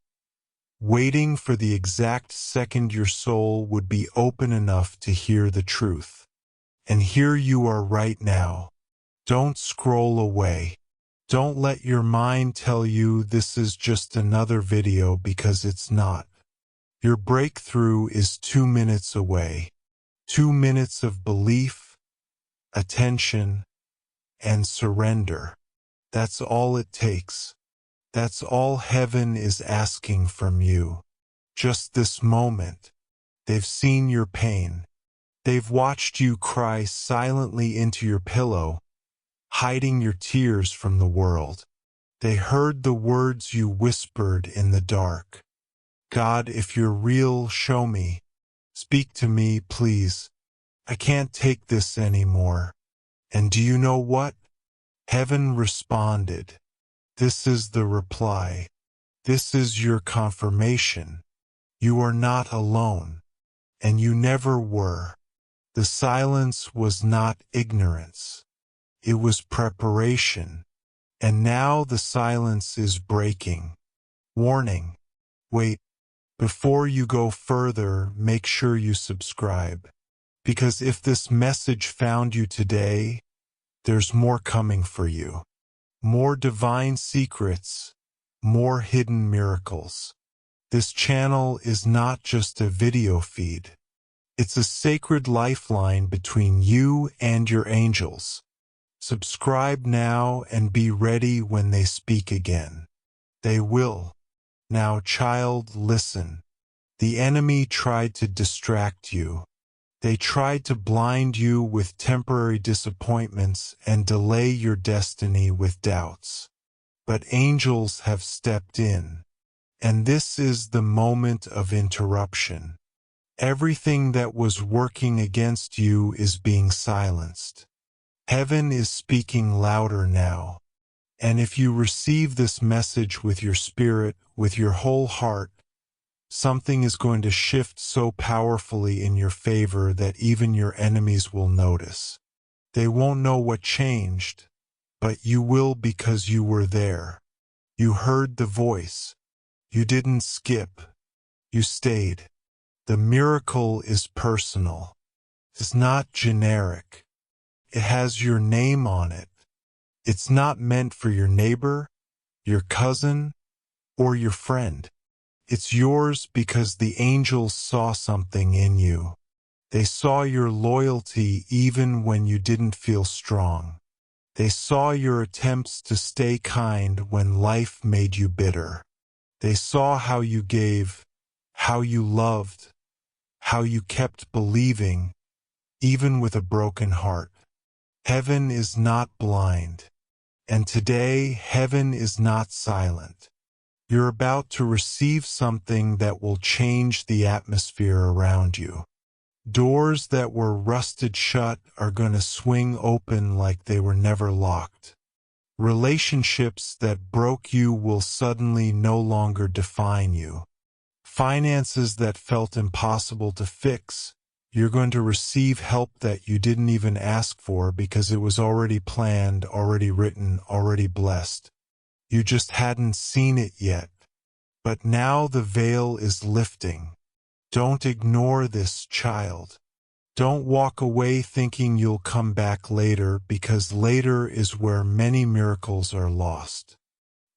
waiting for the exact second your soul would be open enough to hear the truth. And here you are right now. Don't scroll away. Don't let your mind tell you this is just another video, because it's not. Your breakthrough is 2 minutes away. 2 minutes of belief, attention, and surrender. That's all it takes. That's all heaven is asking from you. Just this moment. They've seen your pain. They've watched you cry silently into your pillow, hiding your tears from the world. They heard the words you whispered in the dark. God, if you're real, show me. Speak to me, please. I can't take this anymore. And do you know what? Heaven responded. This is the reply. This is your confirmation. You are not alone. And you never were. The silence was not ignorance. It was preparation. And now the silence is breaking. Warning. Wait. Before you go further, make sure you subscribe. Because if this message found you today, there's more coming for you. More divine secrets, more hidden miracles. This channel is not just a video feed. It's a sacred lifeline between you and your angels. Subscribe now and be ready when they speak again. They will. Now, child, listen. The enemy tried to distract you. They tried to blind you with temporary disappointments and delay your destiny with doubts. But angels have stepped in. And this is the moment of interruption. Everything that was working against you is being silenced. Heaven is speaking louder now. And if you receive this message with your spirit, with your whole heart, something is going to shift so powerfully in your favor that even your enemies will notice. They won't know what changed, but you will, because you were there. You heard the voice. You didn't skip. You stayed. The miracle is personal. It's not generic. It has your name on it. It's not meant for your neighbor, your cousin, or your friend. It's yours because the angels saw something in you. They saw your loyalty even when you didn't feel strong. They saw your attempts to stay kind when life made you bitter. They saw how you gave, how you loved, how you kept believing, even with a broken heart. Heaven is not blind. And today, heaven is not silent. You're about to receive something that will change the atmosphere around you. Doors that were rusted shut are going to swing open like they were never locked. Relationships that broke you will suddenly no longer define you. Finances that felt impossible to fix, you're going to receive help that you didn't even ask for because it was already planned, already written, already blessed. You just hadn't seen it yet. But now the veil is lifting. Don't ignore this, child. Don't walk away thinking you'll come back later, because later is where many miracles are lost.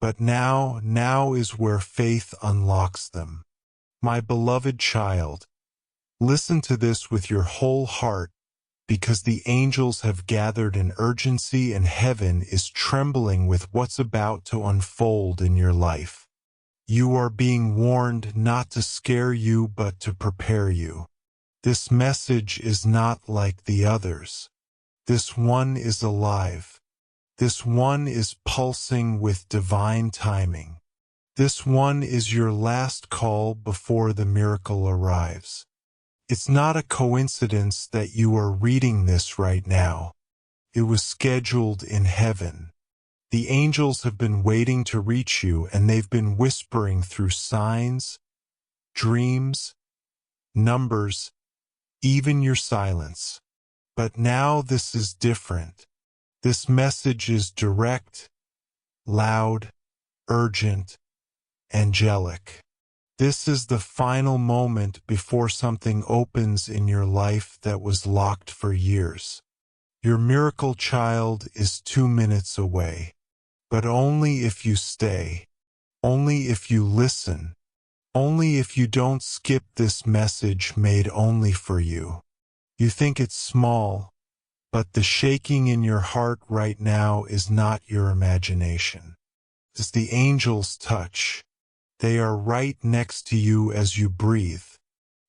But now is where faith unlocks them. My beloved child, listen to this with your whole heart, because the angels have gathered in urgency and heaven is trembling with what's about to unfold in your life. You are being warned not to scare you but to prepare you. This message is not like the others. This one is alive. This one is pulsing with divine timing. This one is your last call before the miracle arrives. It's not a coincidence that you are reading this right now. It was scheduled in heaven. The angels have been waiting to reach you, and they've been whispering through signs, dreams, numbers, even your silence. But now this is different. This message is direct, loud, urgent, angelic. This is the final moment before something opens in your life that was locked for years. Your miracle child is 2 minutes away. But only if you stay. Only if you listen. Only if you don't skip this message made only for you. You think it's small, but the shaking in your heart right now is not your imagination. It's the angel's touch. They are right next to you as you breathe.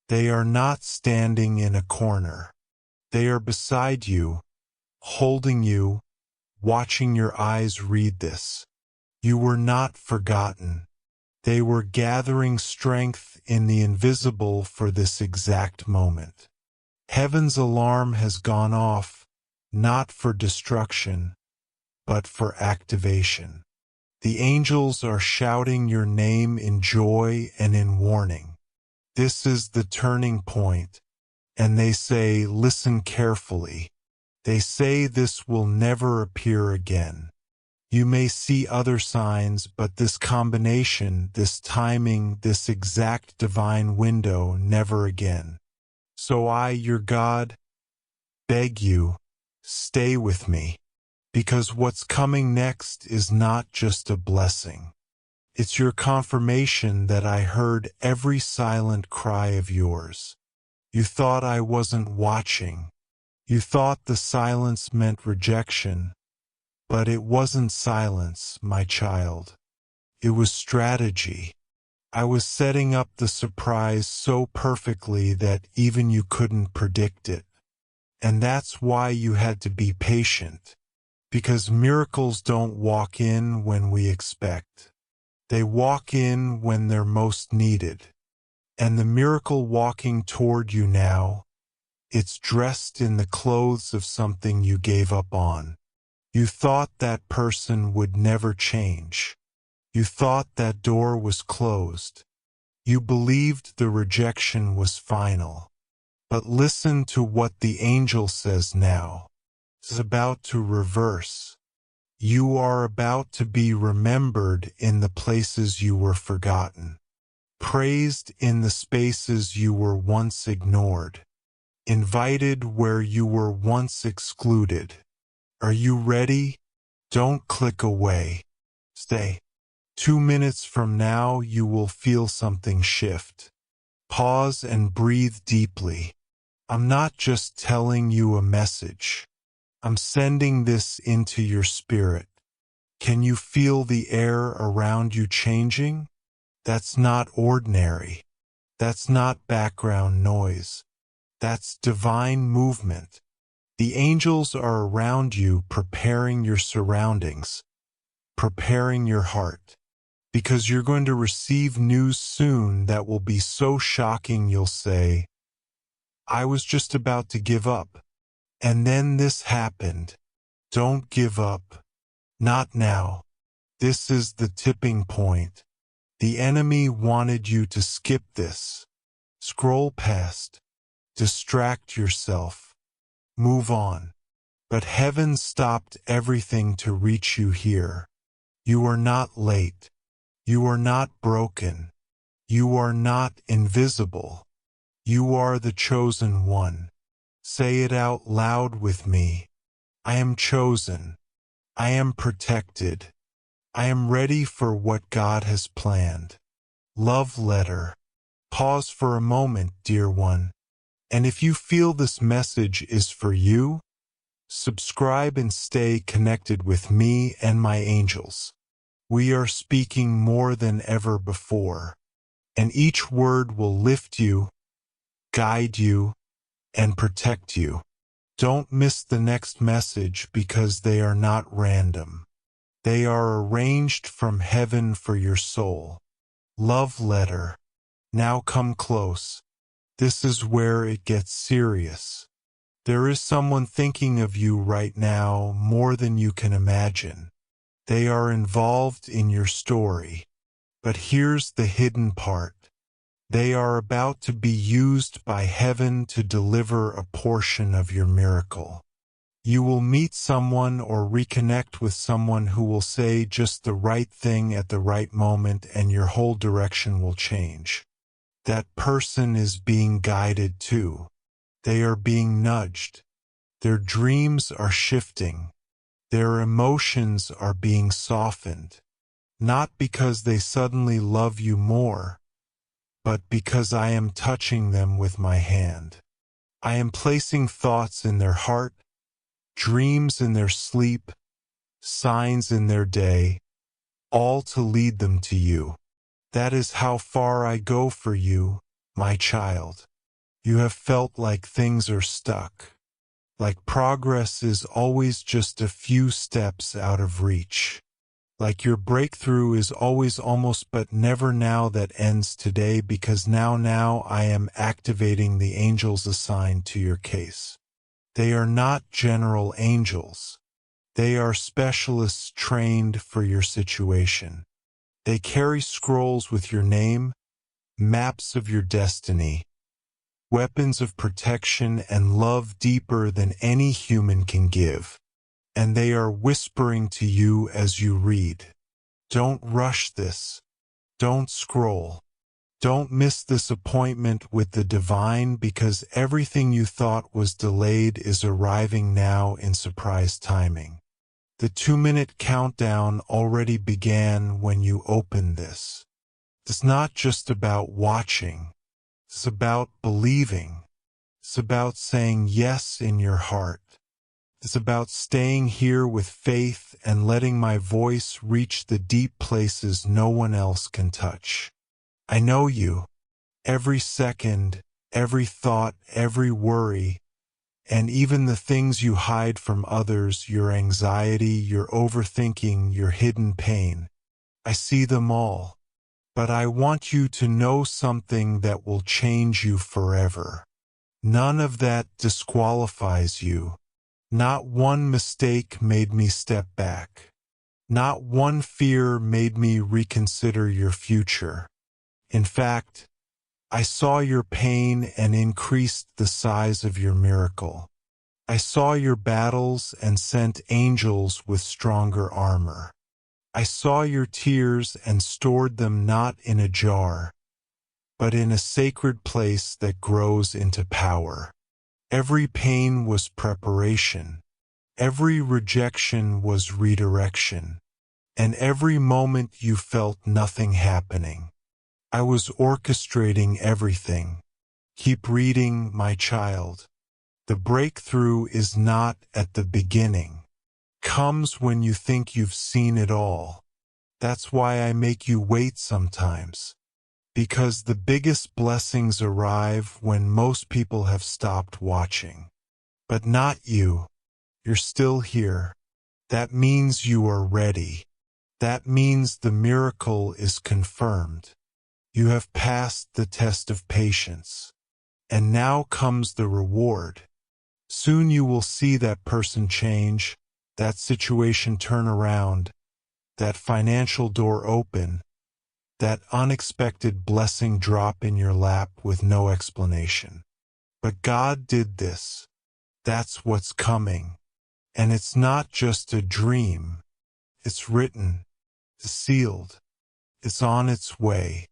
They are not standing in a corner. They are beside you, holding you, watching your eyes read this. You were not forgotten. They were gathering strength in the invisible for this exact moment. Heaven's alarm has gone off, not for destruction, but for activation. The angels are shouting your name in joy and in warning. This is the turning point, and they say, listen carefully. They say this will never appear again. You may see other signs, but this combination, this timing, this exact divine window, never again. So I, your God, beg you, stay with me. Because what's coming next is not just a blessing. It's your confirmation that I heard every silent cry of yours. You thought I wasn't watching. You thought the silence meant rejection. But it wasn't silence, my child. It was strategy. I was setting up the surprise so perfectly that even you couldn't predict it. And that's why you had to be patient. Because miracles don't walk in when we expect. They walk in when they're most needed. And the miracle walking toward you now, it's dressed in the clothes of something you gave up on. You thought that person would never change. You thought that door was closed. You believed the rejection was final. But listen to what the angel says now. It's about to reverse. You are about to be remembered in the places you were forgotten, praised in the spaces you were once ignored, invited where you were once excluded. Are you ready? Don't click away. Stay. 2 minutes from now, you will feel something shift. Pause and breathe deeply. I'm not just telling you a message. I'm sending this into your spirit. Can you feel the air around you changing? That's not ordinary. That's not background noise. That's divine movement. The angels are around you, preparing your surroundings, preparing your heart, because you're going to receive news soon that will be so shocking you'll say, I was just about to give up. And then this happened. Don't give up. Not now. This is the tipping point. The enemy wanted you to skip this. Scroll past. Distract yourself. Move on. But heaven stopped everything to reach you here. You are not late. You are not broken. You are not invisible. You are the chosen one. Say it out loud with me. I am chosen. I am protected. I am ready for what God has planned. Love letter. Pause for a moment, dear one. And if you feel this message is for you, subscribe and stay connected with me and my angels. We are speaking more than ever before, and each word will lift you, guide you, and protect you. Don't miss the next message because they are not random. They are arranged from heaven for your soul. Love letter. Now come close. This is where it gets serious. There is someone thinking of you right now more than you can imagine. They are involved in your story. But here's the hidden part. They are about to be used by heaven to deliver a portion of your miracle. You will meet someone or reconnect with someone who will say just the right thing at the right moment, and your whole direction will change. That person is being guided too. They are being nudged. Their dreams are shifting. Their emotions are being softened. Not because they suddenly love you more, but because I am touching them with my hand. I am placing thoughts in their heart, dreams in their sleep, signs in their day, all to lead them to you. That is how far I go for you, my child. You have felt like things are stuck, like progress is always just a few steps out of reach. Like your breakthrough is always almost but never now. That ends today because now I am activating the angels assigned to your case. They are not general angels. They are specialists trained for your situation. They carry scrolls with your name, maps of your destiny, weapons of protection and love deeper than any human can give. And they are whispering to you as you read. Don't rush this. Don't scroll. Don't miss this appointment with the divine, because everything you thought was delayed is arriving now in surprise timing. The 2-minute countdown already began when you opened this. It's not just about watching. It's about believing. It's about saying yes in your heart. It's about staying here with faith and letting my voice reach the deep places no one else can touch. I know you. Every second, every thought, every worry, and even the things you hide from others, your anxiety, your overthinking, your hidden pain. I see them all. But I want you to know something that will change you forever. None of that disqualifies you. Not one mistake made me step back. Not one fear made me reconsider your future. In fact, I saw your pain and increased the size of your miracle. I saw your battles and sent angels with stronger armor. I saw your tears and stored them not in a jar, but in a sacred place that grows into power. Every pain was preparation. Every rejection was redirection. And every moment you felt nothing happening, I was orchestrating everything. Keep reading, my child. The breakthrough is not at the beginning. Comes when you think you've seen it all. That's why I make you wait sometimes. Because the biggest blessings arrive when most people have stopped watching. But not you. You're still here. That means you are ready. That means the miracle is confirmed. You have passed the test of patience. And now comes the reward. Soon you will see that person change, that situation turn around, that financial door open, that unexpected blessing drop in your lap with no explanation. But God did this. That's what's coming. And it's not just a dream. It's written, it's sealed, it's on its way.